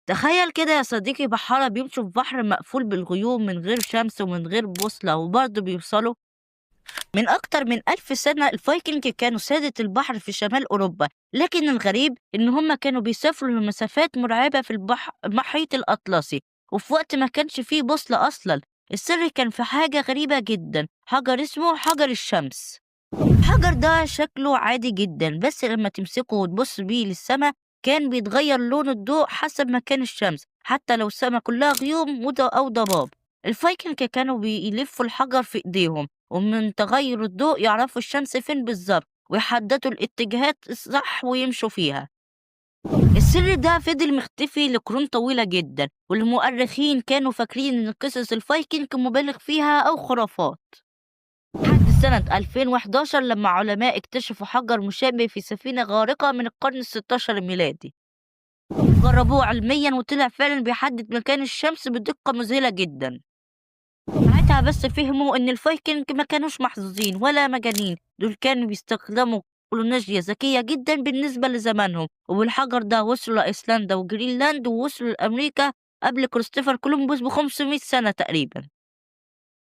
تخيل كده يا صديقي بحارة بيمشوا في بحر مقفول بالغيوم من غير شمس ومن غير بوصلة وبرضه بيوصلوا. من أكتر من 1000 سنة الفايكنج كانوا سادة البحر في شمال أوروبا، لكن الغريب إن هم كانوا بيسافروا لمسافات مرعبة في المحيط الأطلسي، وفي وقت ما كانش فيه بوصلة أصلا. السر كان في حاجة غريبة جدا، حجر اسمه حجر الشمس. الحجر ده شكله عادي جدا، بس لما تمسكه وتبص بيه للسما كان بيتغير لون الضوء حسب مكان الشمس، حتى لو السما كلها غيوم أو ضباب. الفايكنج كانوا بيلفوا الحجر في ايديهم، ومن تغير الضوء يعرفوا الشمس فين بالظبط ويحددوا الاتجاهات الصح ويمشوا فيها. السر ده فضل مختفي لقرون طويلة جدا، والمؤرخين كانوا فاكرين ان قصص الفايكنج مبالغ فيها او خرافات، لحد سنة 2011 لما علماء اكتشفوا حجر مشابه في سفينة غارقة من القرن الستاشر الميلادي. جربوه علميا وطلع فعلا بيحدد مكان الشمس بدقة مذهلة جدا. ساعتها بس فهموا إن الفايكنج ما كانوش محظوظين ولا مجانين، دول كانوا بيستخدموا تكنولوجيا ذكية جدا بالنسبة لزمانهم، وبالحجر ده وصلوا لأيسلندا وجرينلاند ووصلوا لأمريكا قبل كريستوفر كولومبوس ب500 سنة تقريبا.